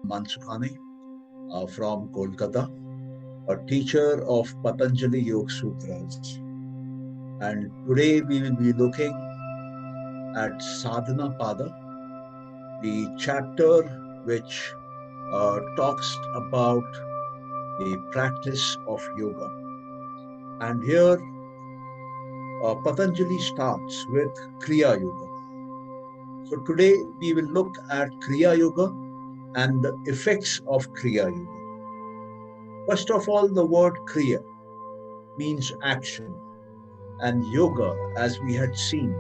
Mansukhani from Kolkata, a teacher of Patanjali Yoga Sutras. And today we will be looking at Sadhana Pada, the chapter which talks about the practice of yoga. And here Patanjali starts with Kriya Yoga. So today we will look at Kriya Yoga and the effects of Kriya Yoga. First of all, the word Kriya means action, and yoga, as we had seen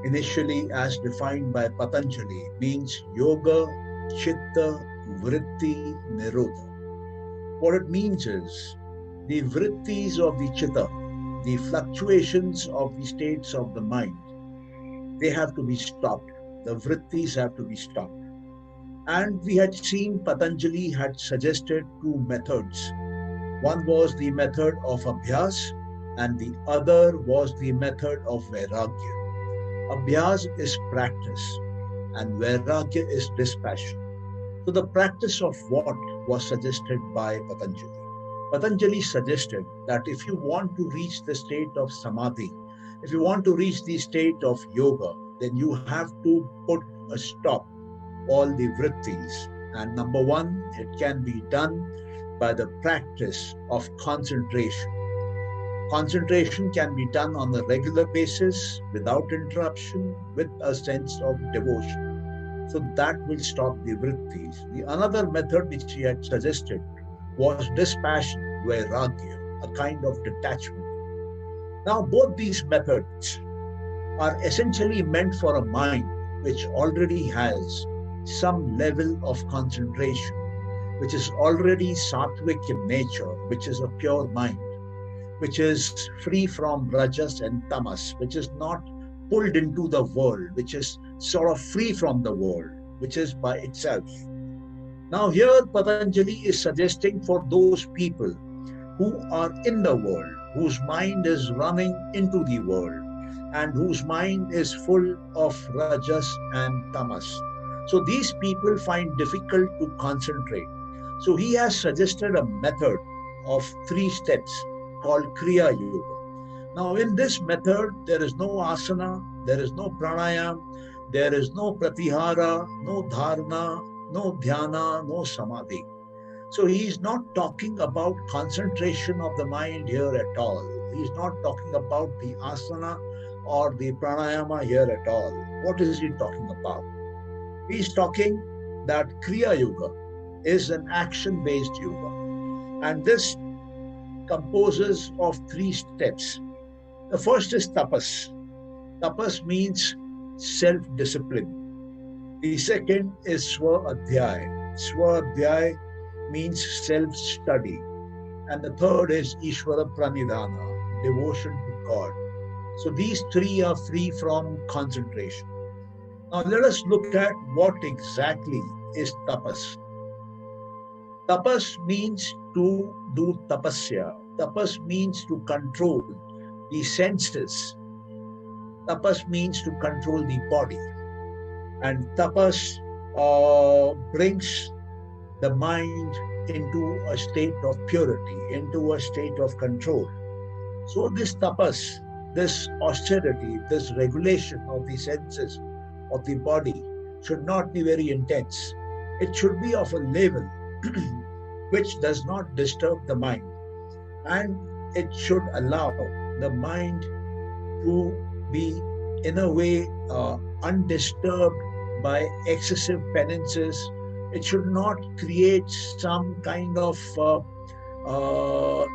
initially as defined by Patanjali, means yoga, chitta, vritti, nirodha. What it means is the vrittis of the chitta, the fluctuations of the states of the mind, they have to be stopped. The vrittis have to be stopped. And we had seen Patanjali had suggested two methods. One was the method of abhyas, and the other was the method of vairagya. Abhyas is practice, and vairagya is dispassion. So the practice of what was suggested by Patanjali? Patanjali suggested that if you want to reach the state of samadhi, if you want to reach the state of yoga, then you have to put a stop all the vrittis. And number one, it can be done by the practice of concentration. Concentration can be done on a regular basis without interruption with a sense of devotion. So that will stop the vrittis. The another method which he had suggested was dispassion, vairagya, a kind of detachment. Now both these methods are essentially meant for a mind which already has some level of concentration, which is already sattvic in nature, which is a pure mind, which is free from rajas and tamas, which is not pulled into the world, which is sort of free from the world, which is by itself. Now here Patanjali is suggesting for those people who are in the world, whose mind is running into the world, and whose mind is full of rajas and tamas. So these people find difficult to concentrate. So he has suggested a method of 3 steps called Kriya Yoga. Now in this method, there is no asana, there is no pranayam, there is no pratihara, no dharana, no dhyana, no samadhi. So he is not talking about concentration of the mind here at all. He is not talking about the asana or the pranayama here at all. What is he talking about? He is talking that Kriya Yoga is an action-based yoga. And this composes of 3 steps. The first is tapas. Tapas means self-discipline. The second is swa-adhyay. Swa-adhyay means self-study. And the third is Ishvara Pranidhana, devotion to God. So these 3 are free from concentration. Now let us look at what exactly is tapas. Tapas means to do tapasya. Tapas means to control the senses. Tapas means to control the body. And tapas brings the mind into a state of purity, into a state of control. So this tapas, this austerity, this regulation of the senses of the body should not be very intense. It should be of a level which does not disturb the mind, and it should allow the mind to be in a way undisturbed by excessive penances. It should not create some kind of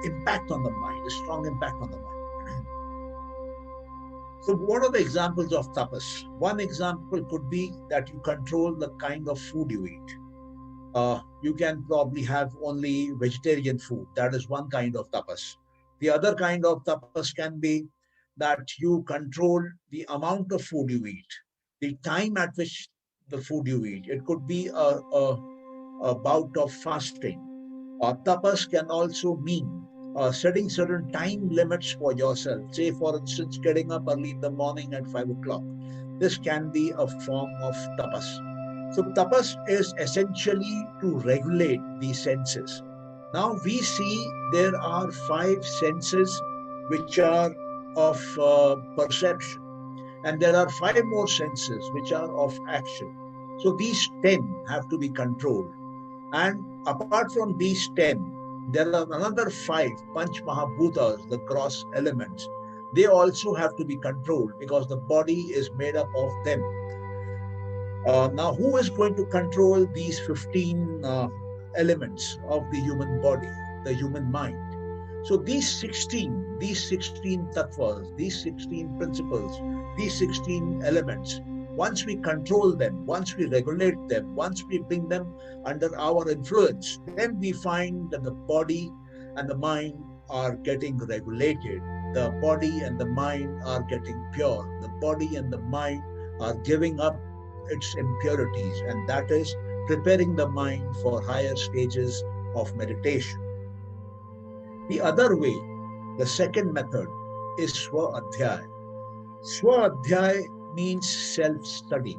impact on the mind, a strong impact on the mind. So what are the examples of tapas? One example could be that you control the kind of food you eat. You can probably have only vegetarian food. That is one kind of tapas. The other kind of tapas can be that you control the amount of food you eat, the time at which the food you eat. It could be a bout of fasting. Tapas can also mean setting certain time limits for yourself. Say, for instance, getting up early in the morning at 5 o'clock. This can be a form of tapas. So tapas is essentially to regulate the senses. Now we see there are 5 senses which are of perception, and there are 5 more senses which are of action. So these 10 have to be controlled. And apart from these 10, there are another 5 Panch Mahabhutas, the gross elements. They also have to be controlled because the body is made up of them. Now, who is going to control these 15 elements of the human body, the human mind? So these 16 tattvas, these 16 principles, these 16 elements, once we control them, once we regulate them, once we bring them under our influence, then we find that the body and the mind are getting regulated. The body and the mind are getting pure. The body and the mind are giving up its impurities, and that is preparing the mind for higher stages of meditation. The other way, the second method, is Swa-Adhyay. Swa-Adhyay means self-study.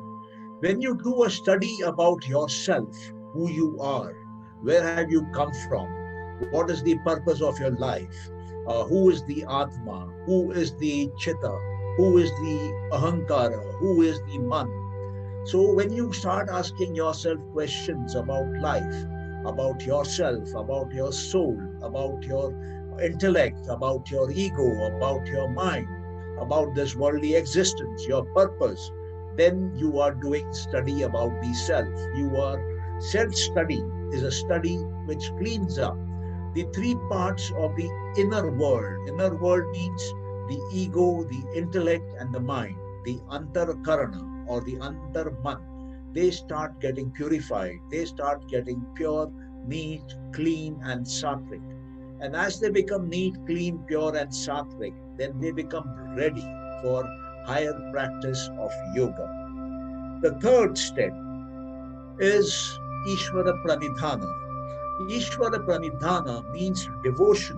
When you do a study about yourself, who you are, where have you come from, what is the purpose of your life, who is the Atma, who is the Chitta, who is the Ahankara, who is the Man. So when you start asking yourself questions about life, about yourself, about your soul, about your intellect, about your ego, about your mind, about this worldly existence, your purpose, then you are doing study about the self. You are self-study is a study which cleans up the 3 parts of the inner world. Inner world means the ego, the intellect, and the mind. The antarkarana or the antarman, they start getting purified. They start getting pure, neat, clean, and sattvic. And as they become neat, clean, pure, and sattvic, then they become ready for higher practice of yoga. The third step is Ishvara Pranidhana. Ishvara Pranidhana means devotion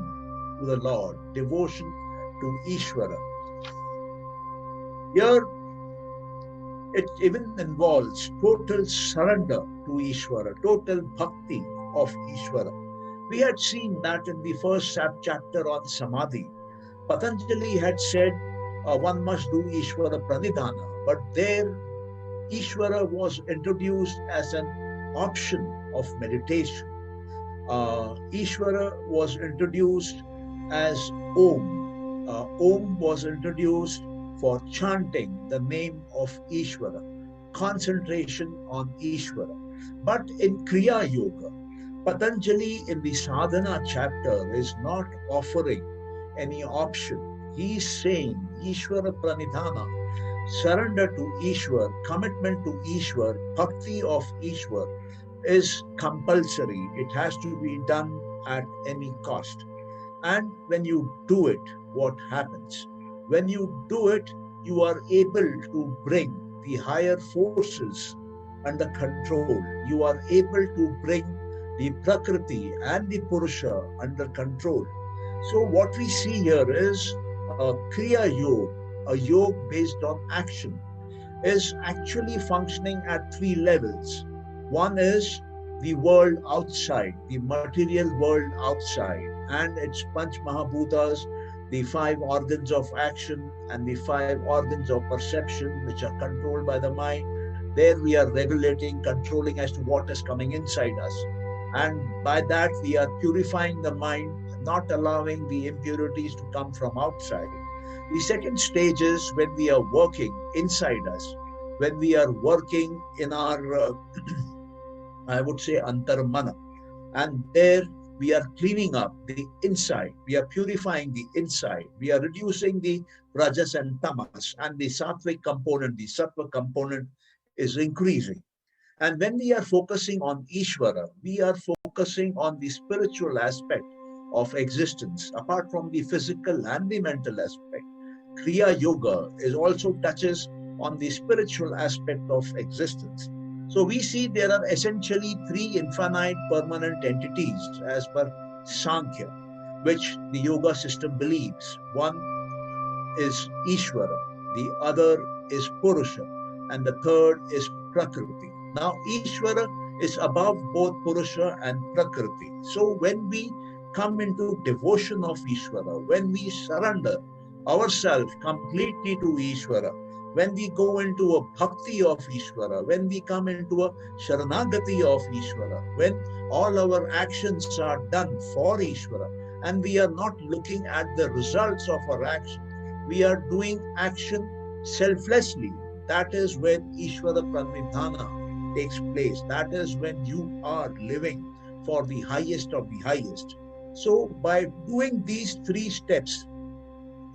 to the Lord, devotion to Ishvara. Here, it even involves total surrender to Ishvara, total bhakti of Ishvara. We had seen that in the first chapter on Samadhi. Patanjali had said one must do Ishvara Pranidhana, but there Ishvara was introduced as an option of meditation. Ishvara was introduced as Om. Om was introduced for chanting the name of Ishvara, concentration on Ishvara. But in Kriya Yoga, Patanjali in the sadhana chapter is not offering any option. He is saying Ishvara Pranidhana, surrender to Ishwar, commitment to Ishwar, bhakti of Ishwar is compulsory. It has to be done at any cost. And when you do it, what happens? When you do it, you are able to bring the higher forces under control. You are able to bring the Prakriti and the Purusha under control. So what we see here is a Kriya Yoga, a yoga based on action, is actually functioning at 3 levels. One is the world outside, the material world outside, and its Panch Mahabhutas, the 5 organs of action and the 5 organs of perception, which are controlled by the mind. There we are regulating, controlling as to what is coming inside us. And by that, we are purifying the mind, not allowing the impurities to come from outside. The second stage is when we are working inside us, when we are working in our, I would say, antarmana. And there we are cleaning up the inside. We are purifying the inside. We are reducing the rajas and tamas, and the sattvic component, the sattva component is increasing. And when we are focusing on Ishvara, we are focusing on the spiritual aspect of existence, apart from the physical and the mental aspect. Kriya Yoga is also touches on the spiritual aspect of existence. So we see there are essentially 3 infinite permanent entities as per Sankhya, which the yoga system believes. One is Ishvara, the other is Purusha, and the third is Prakriti. Now, Ishvara is above both Purusha and Prakriti. So, when we come into devotion of Ishvara, when we surrender ourselves completely to Ishvara, when we go into a bhakti of Ishvara, when we come into a sharanagati of Ishvara, when all our actions are done for Ishvara, and we are not looking at the results of our action, we are doing action selflessly. That is when Ishvara Pranidhana takes place. That is when you are living for the highest of the highest. So, by doing these three steps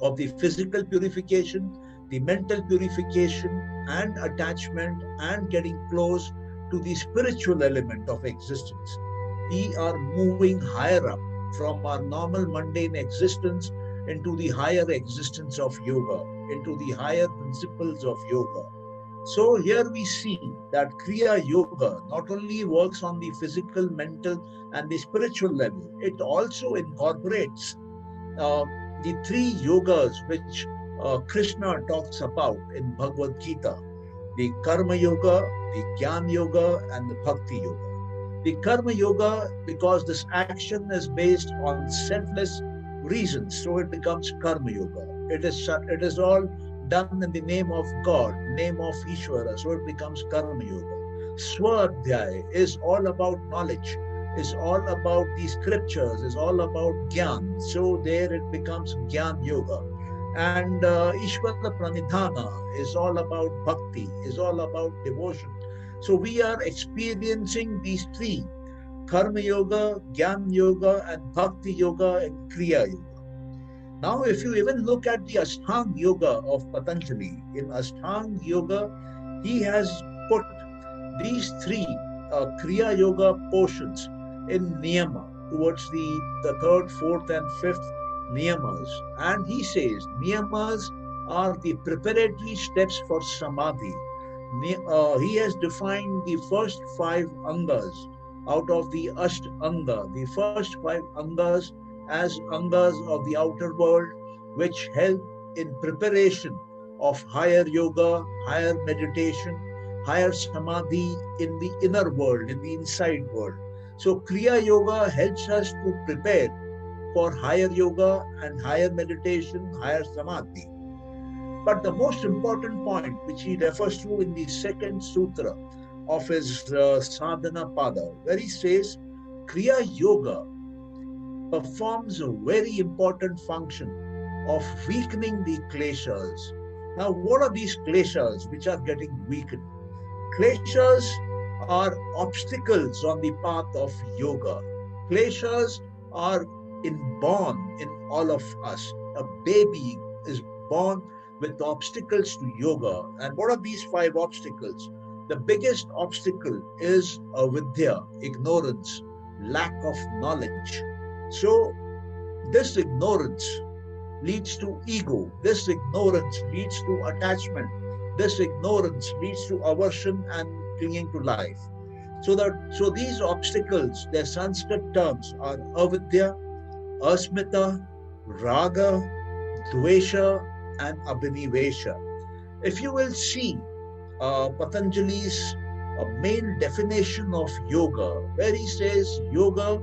of the physical purification, the mental purification, and attachment, and getting close to the spiritual element of existence, we are moving higher up from our normal mundane existence into the higher existence of yoga, into the higher principles of yoga. So here we see that Kriya Yoga not only works on the physical, mental, and the spiritual level, it also incorporates uh, the three yogas which Krishna talks about in Bhagavad Gita: the Karma Yoga, the Jnana Yoga, and the Bhakti Yoga. The Karma Yoga, because this action is based on selfless reasons, so it becomes Karma Yoga. It is all done in the name of God, name of Ishvara, so it becomes Karma Yoga. Swadhyay is all about knowledge, is all about the scriptures, is all about Gyan. So there it becomes Gyan Yoga. And Ishvara Pranidhana is all about bhakti, is all about devotion. So we are experiencing these three: Karma Yoga, Gyan Yoga, and Bhakti Yoga and Kriya Yoga. Now, if you even look at the Ashtang Yoga of Patanjali, in Ashtang Yoga, he has put these three Kriya Yoga portions in Niyama towards the third, fourth, and fifth Niyamas. And he says Niyamas are the preparatory steps for Samadhi. He has defined the first five Angas out of the Ashtanga, the first five Angas as Angas of the outer world, which help in preparation of higher yoga, higher meditation, higher samadhi in the inner world, in the inside world. So Kriya Yoga helps us to prepare for higher yoga and higher meditation, higher samadhi. But the most important point, which he refers to in the second sutra of his Sadhana Pada, where he says Kriya Yoga performs a very important function of weakening the kleshas. Now, what are these kleshas which are getting weakened? Kleshas are obstacles on the path of yoga. Kleshas are inborn in all of us. A baby is born with obstacles to yoga. And what are these five obstacles? The biggest obstacle is avidya, ignorance, lack of knowledge. So this ignorance leads to ego. This ignorance leads to attachment. This ignorance leads to aversion and clinging to life. So these obstacles, their Sanskrit terms are avidya, asmita, raga, dvesha, and abhinivesha. If you will see Patanjali's main definition of yoga, where he says yoga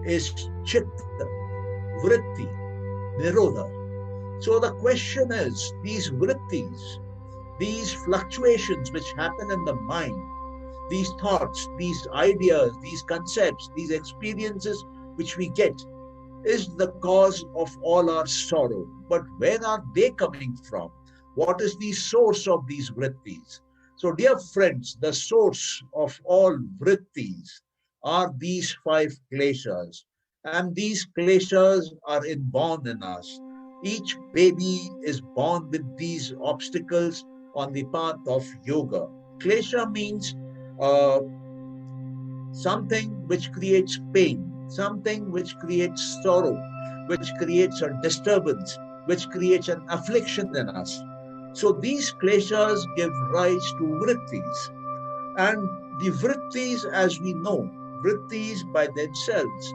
is chitta, vritti, nirodha. So the question is, these vrittis, these fluctuations which happen in the mind, these thoughts, these ideas, these concepts, these experiences which we get, is the cause of all our sorrow. But where are they coming from? What is the source of these vrittis? So, dear friends, the source of all vrittis are these five kleshas. And these kleshas are inborn in us. Each baby is born with these obstacles on the path of yoga. Klesha means something which creates pain, something which creates sorrow, which creates a disturbance, which creates an affliction in us. So these kleshas give rise to vrittis. And the vrittis, as we know, vrittis by themselves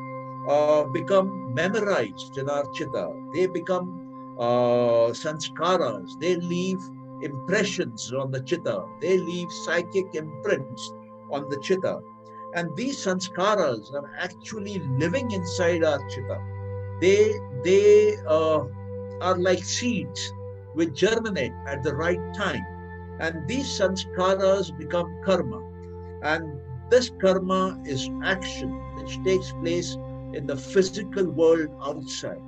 become memorized in our chitta. They become sanskaras. They leave impressions on the chitta. They leave psychic imprints on the chitta. And these sanskaras are actually living inside our chitta. They are like seeds which germinate at the right time. And these sanskaras become karma. And this karma is action which takes place in the physical world outside.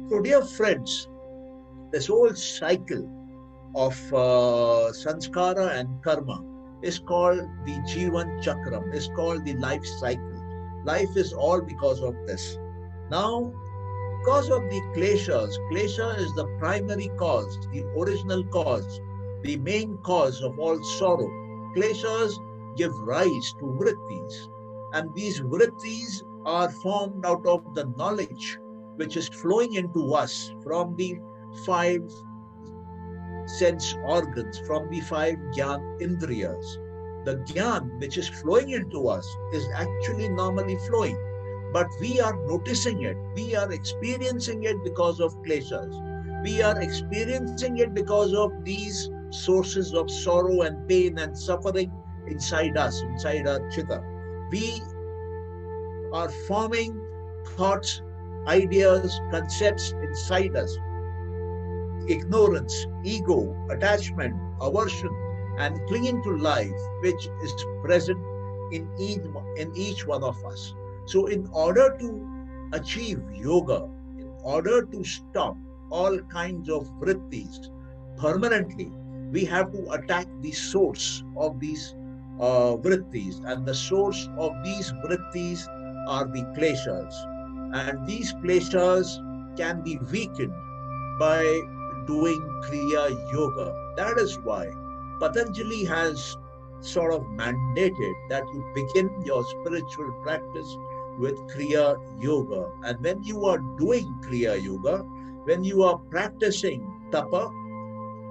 So, dear friends, this whole cycle of sanskara and karma is called the Jivan Chakram, is called the life cycle. Life is all because of this. Now, because of the kleshas, klesha is the primary cause, the original cause, the main cause of all sorrow. Kleshas give rise to vrittis, and these vrittis are formed out of the knowledge which is flowing into us from the five sense organs, from the five Gyan Indriyas. The Gyan which is flowing into us is actually normally flowing, but we are noticing it, we are experiencing it because of kleshas. We are experiencing it because of these sources of sorrow and pain and suffering inside us, inside our chitta. We are forming thoughts, ideas, concepts inside us. Ignorance, ego, attachment, aversion, and clinging to life, which is present in each one of us. So, in order to achieve yoga, in order to stop all kinds of vrittis permanently, we have to attack the source of these vrittis, and the source of these vrittis are the kleshas, and these kleshas can be weakened by doing Kriya Yoga. That is why Patanjali has sort of mandated that you begin your spiritual practice with Kriya Yoga. And when you are doing Kriya Yoga, when you are practicing Tapa,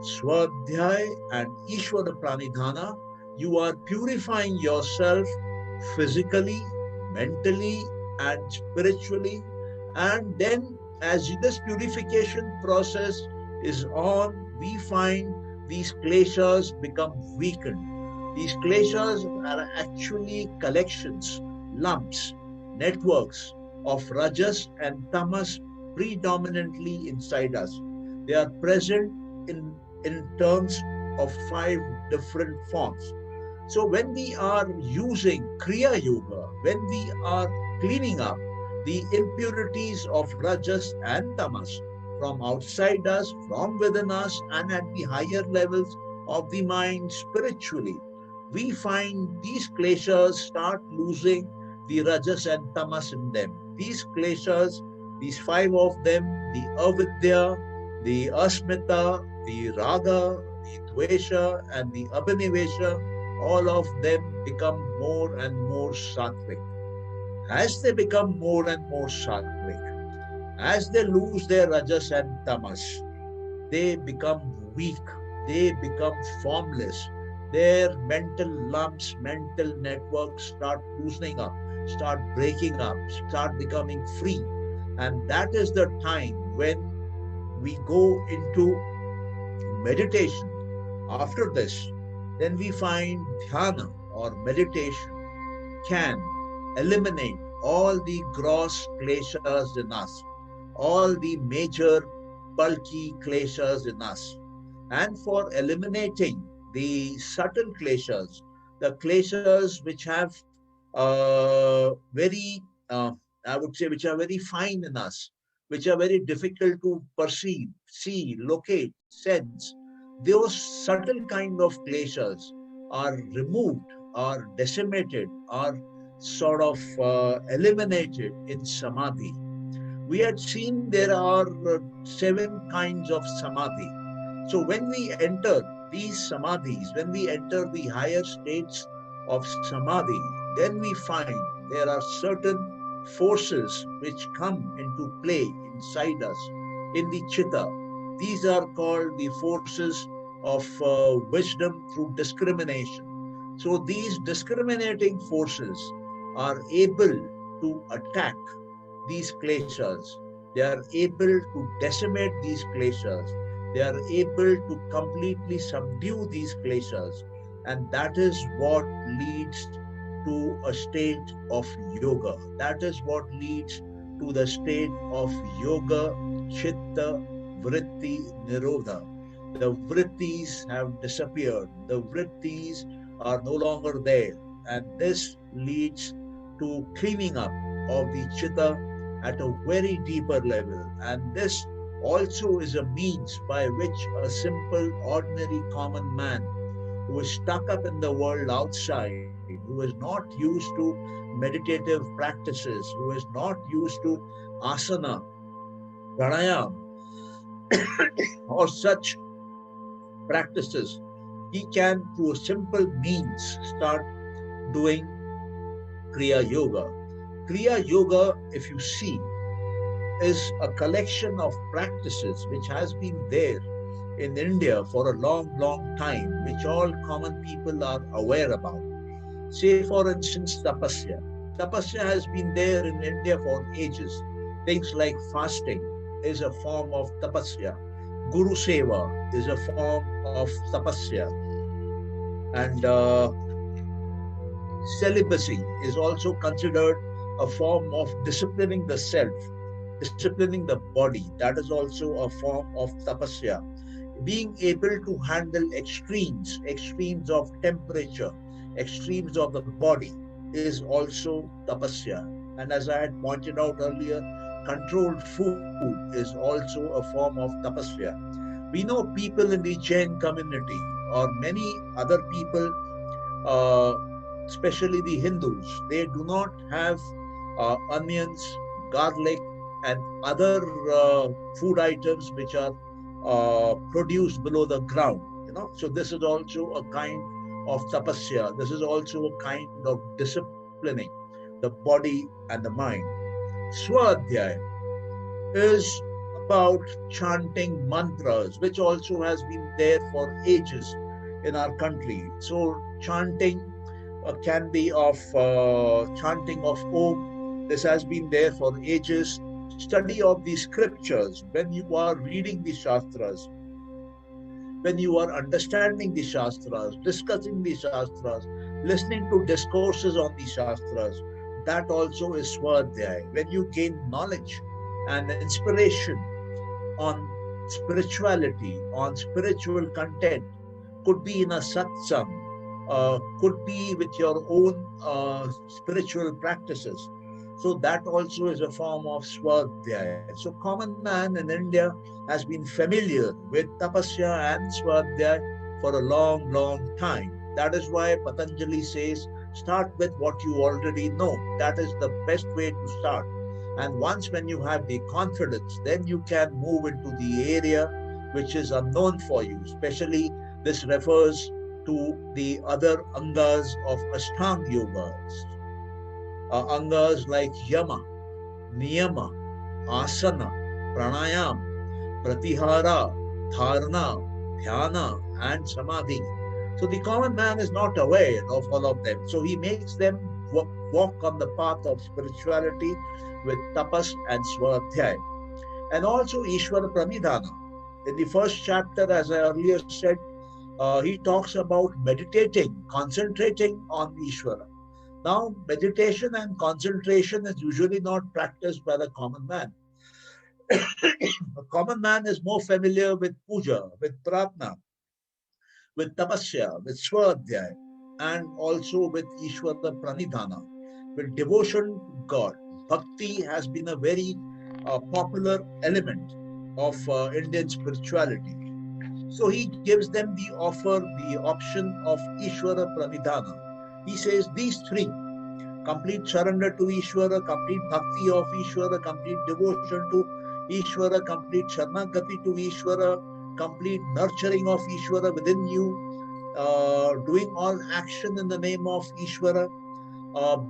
Swadhyay and Ishvara Pranidhana, you are purifying yourself physically, mentally, and spiritually. And then as this purification process is on, we find these kleshas become weakened. These kleshas are actually collections, lumps, networks of rajas and tamas predominantly inside us. They are present in terms of 5 different forms. So when we are using Kriya Yoga, when we are cleaning up the impurities of rajas and tamas from outside us, from within us, and at the higher levels of the mind spiritually, we find these kleshas start losing the rajas and tamas in them. These kleshas, these 5 of them, the avidya, the asmita, the raga, the dvesha, and the abhinivesha, all of them become more and more sattvic. As they become more and more sattvic, as they lose their rajas and tamas, they become weak, they become formless. Their mental lumps, mental networks start loosening up, start breaking up, start becoming free. And that is the time when we go into meditation. After this, then we find dhyana or meditation can eliminate all the gross kleshas in us, all the major bulky kleshas in us. And for eliminating the subtle kleshas, the kleshas which have I would say, which are very fine in us, which are very difficult to perceive, see, locate, sense, those subtle kind of kleshas are removed, are decimated, are sort of eliminated in samadhi. We had seen there are 7 kinds of samadhi. So when we enter these samadhis, when we enter the higher states of samadhi, then we find there are certain forces which come into play inside us in the chitta. These are called the forces of wisdom through discrimination. So these discriminating forces are able to attack these kleshas. They are able to decimate these kleshas. They are able to completely subdue these kleshas. And that is what leads to a state of yoga. That is what leads to the state of yoga, chitta, vritti, nirodha. The vrittis have disappeared. The vrittis are no longer there. And this leads to cleaning up of the chitta at a very deeper level. And this also is a means by which a simple, ordinary, common man who is stuck up in the world outside, who is not used to meditative practices, who is not used to asana, pranayam, or such practices, he can, through a simple means, start doing Kriya Yoga. Kriya Yoga, if you see, is a collection of practices which has been there in India for a long, long time, which all common people are aware about. Say, for instance, tapasya. Tapasya has been there in India for ages. Things like fasting is a form of tapasya. Guru Seva is a form of tapasya. And celibacy is also considered a form of disciplining the self, disciplining the body. That is also a form of tapasya. Being able to handle extremes of temperature, extremes of the body is also tapasya. And as I had pointed out earlier, controlled food is also a form of tapasya. We know people in the Jain community or many other people, uh, especially the Hindus, they do not have onions, garlic, and other food items which are produced below the ground. So this is also a kind of tapasya. This is also a kind of disciplining the body and the mind. Swadhyay is about chanting mantras, which also has been there for ages in our country. So chanting can be of chanting of Om. This has been there for ages. Study of the scriptures, when you are reading the Shastras, when you are understanding the Shastras, discussing the Shastras, listening to discourses on the Shastras, that also is Swadhyay. When you gain knowledge and inspiration on spirituality, on spiritual content, could be in a satsang, could be with your own spiritual practices. So that also is a form of Swadhyay. So common man in India has been familiar with tapasya and Swadhyay for a long, long time. That is why Patanjali says, start with what you already know. That is the best way to start. And once when you have the confidence, then you can move into the area which is unknown for you. Especially this refers to the other angas of Ashtang yoga. Angas like yama, niyama, asana, pranayam, pratihara, dharana, dhyana, and samadhi. So the common man is not aware of all of them. So he makes them walk on the path of spirituality with tapas and swadhyay. And also Ishvara Pranidhana. In the first chapter, as I earlier said, he talks about meditating, concentrating on Ishvara. Now, meditation and concentration is usually not practiced by the common man. The common man is more familiar with puja, with pratna, with tapasya, with swadhyay, and also with Ishvara Pranidhana, with devotion to God. Bhakti has been a very popular element of Indian spirituality. So he gives them the option of Ishvara Pranidhana. He says these three: complete surrender to Ishvara, complete bhakti of Ishvara, complete devotion to Ishvara, complete Sharnagati to Ishvara, complete nurturing of Ishvara within you, doing all action in the name of Ishvara,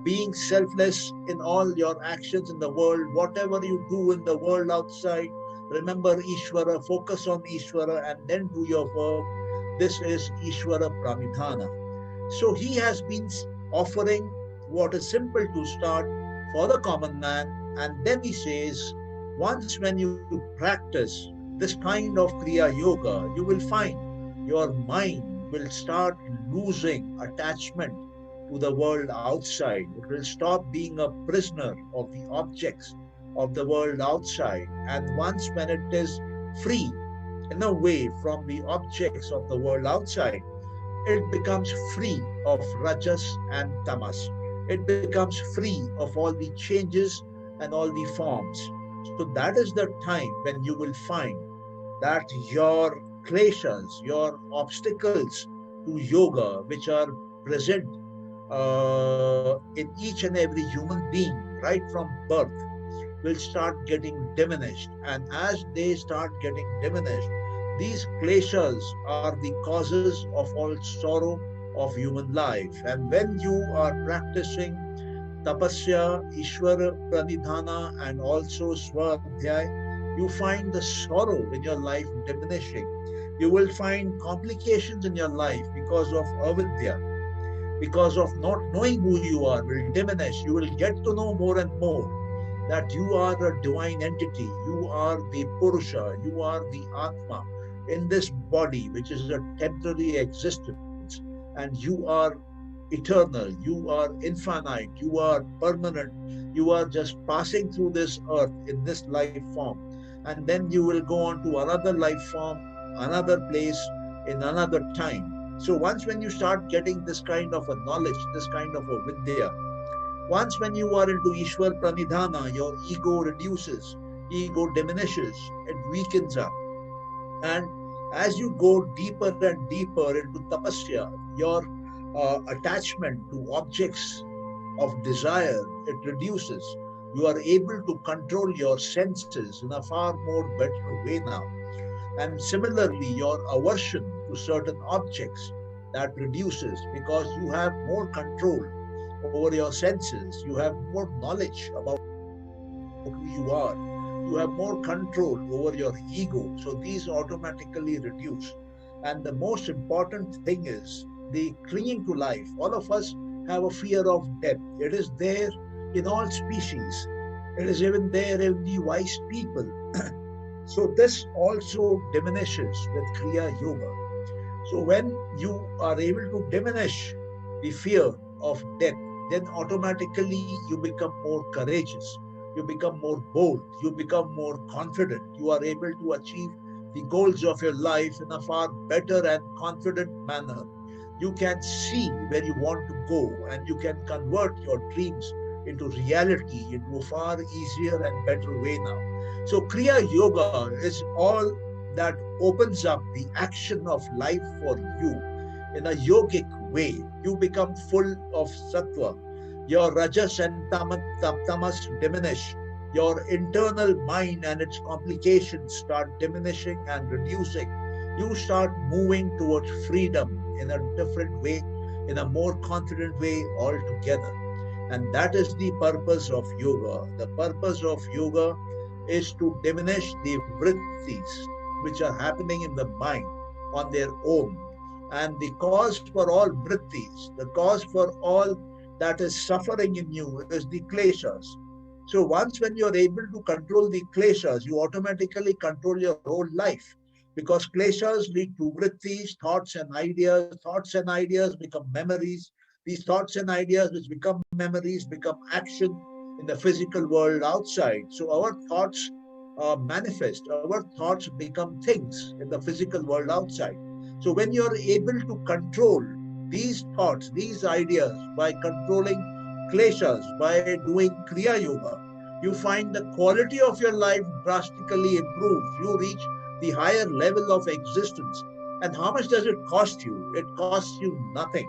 being selfless in all your actions in the world, whatever you do in the world outside, remember Ishvara, focus on Ishvara, and then do your work. This is Ishvara Pranidhana. So he has been offering what is simple to start for the common man, and then he says, once when you practice this kind of Kriya Yoga, you will find your mind will start losing attachment to the world outside. It will stop being a prisoner of the objects of the world outside. And once when it is free in a way from the objects of the world outside, it becomes free of rajas and tamas. It becomes free of all the changes and all the forms. So that is the time when you will find that your kleshas, your obstacles to yoga, which are present in each and every human being right from birth, will start getting diminished. And as they start getting diminished, these kleshas are the causes of all sorrow of human life. And when you are practicing tapasya, Ishvara pranidhana, and also swadhyay, you find the sorrow in your life diminishing. You will find complications in your life because of avidya, because of not knowing who you are will diminish. You will get to know more and more that you are a divine entity. You are the Purusha, you are the Atma in this body, which is a temporary existence, and you are eternal, you are infinite, you are permanent, you are just passing through this earth in this life form, and then you will go on to another life form, another place, in another time. So once when you start getting this kind of a knowledge, this kind of a vidya, once when you are into Ishwar Pranidhana, your ego reduces, ego diminishes, it weakens up. And as you go deeper and deeper into tapasya, your attachment to objects of desire, it reduces. You are able to control your senses in a far more better way now. And similarly, your aversion to certain objects, that reduces because you have more control over your senses, you have more knowledge about who you are, you have more control over your ego. So these automatically reduce. And the most important thing is the clinging to life. All of us have a fear of death. It is there in all species. It is even there in the wise people. So this also diminishes with Kriya Yoga. So when you are able to diminish the fear of death, then automatically you become more courageous, you become more bold, you become more confident. You are able to achieve the goals of your life in a far better and confident manner. You can see where you want to go, and you can convert your dreams into reality into a far easier and better way now. So Kriya Yoga is all that opens up the action of life for you in a yogic way. You become full of sattva. Your rajas and tamas diminish. Your internal mind and its complications start diminishing and reducing. You start moving towards freedom in a different way, in a more confident way altogether. And that is the purpose of yoga. The purpose of yoga is to diminish the vrittis which are happening in the mind on their own. And the cause for all vrittis, the cause for all that is suffering in you is the kleshas. So once when you're able to control the kleshas, you automatically control your whole life. Because kleshas lead to vrittis, thoughts and ideas. Thoughts and ideas become memories. These thoughts and ideas which become memories become action in the physical world outside. So our thoughts manifest, our thoughts become things in the physical world outside. So when you're able to control these thoughts, these ideas by controlling kleshas, by doing Kriya Yoga, you find the quality of your life drastically improves. You reach the higher level of existence. And how much does it cost you? It costs you nothing.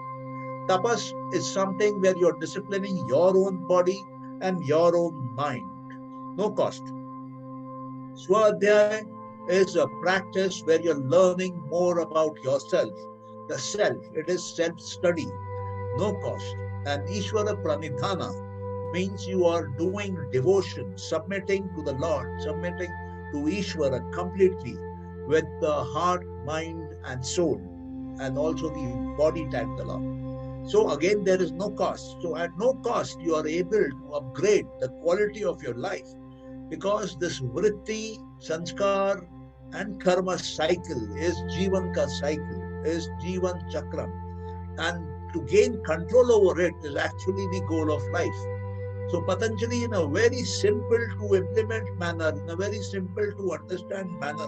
Tapas is something where you're disciplining your own body and your own mind. No cost. Swadhyay is a practice where you're learning more about yourself. The self, it is self-study, no cost. And Ishvara Pranidhana means you are doing devotion, submitting to the Lord, submitting to Ishvara completely with the heart, mind, and soul, and also the body tagged along. So again, there is no cost. So at no cost, you are able to upgrade the quality of your life, because this vritti, sanskar, and karma cycle is Jivan ka cycle. is Jivan Chakram. And to gain control over it is actually the goal of life. So Patanjali, in a very simple to implement manner, in a very simple to understand manner,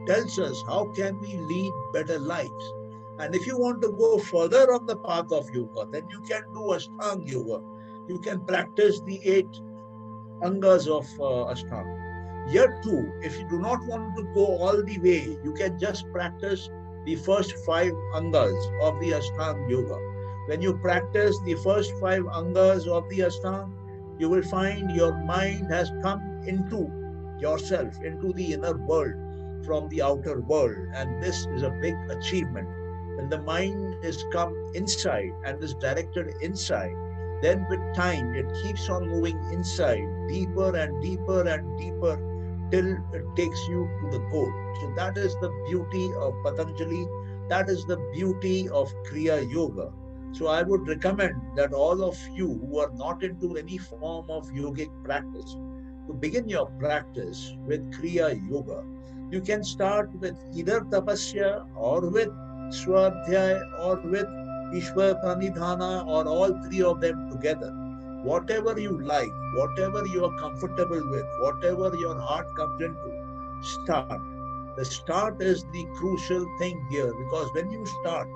tells us how can we lead better lives. And if you want to go further on the path of yoga, then you can do Ashtang Yoga. You can practice the 8 angas of Ashtang. Here too, if you do not want to go all the way, you can just practice the first 5 angas of the Ashtang Yoga. When you practice the first 5 angas of the Ashtang, you will find your mind has come into yourself, into the inner world from the outer world. And this is a big achievement. When the mind is come inside and is directed inside, then with time it keeps on moving inside, deeper and deeper and deeper, till it takes you to the goal. So that is the beauty of Patanjali. That is the beauty of Kriya Yoga. So I would recommend that all of you who are not into any form of yogic practice, to begin your practice with Kriya Yoga. You can start with either Tapasya or with Swadhyay or with Ishwar Pranidhana or all 3 of them together. Whatever you like, whatever you are comfortable with, whatever your heart comes into, start. The start is the crucial thing here, because when you start,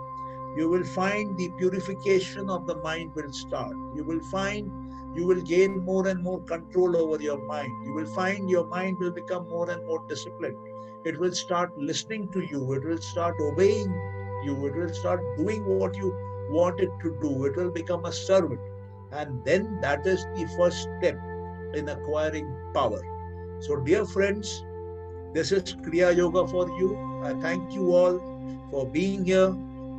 you will find the purification of the mind will start. You will find you will gain more and more control over your mind. You will find your mind will become more and more disciplined. It will start listening to you. It will start obeying you. It will start doing what you want it to do. It will become a servant. And then that is the first step in acquiring power. So dear friends, this is Kriya Yoga for you. I thank you all for being here.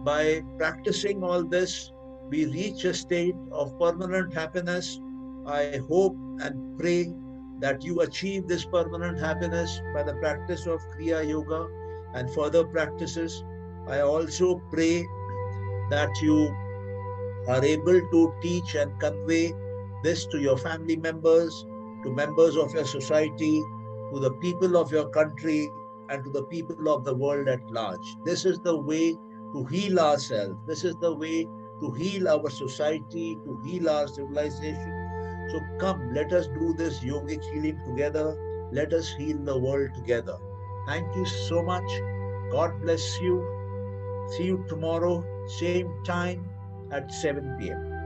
By practicing all this, we reach a state of permanent happiness. I hope and pray that you achieve this permanent happiness by the practice of Kriya Yoga and further practices. I also pray that you are able to teach and convey this to your family members, to members of your society, to the people of your country, and to the people of the world at large. This is the way to heal ourselves. This is the way to heal our society, to heal our civilization. So come, let us do this yogic healing together. Let us heal the world together. Thank you so much. God bless you. See you tomorrow, same time at 7 p.m.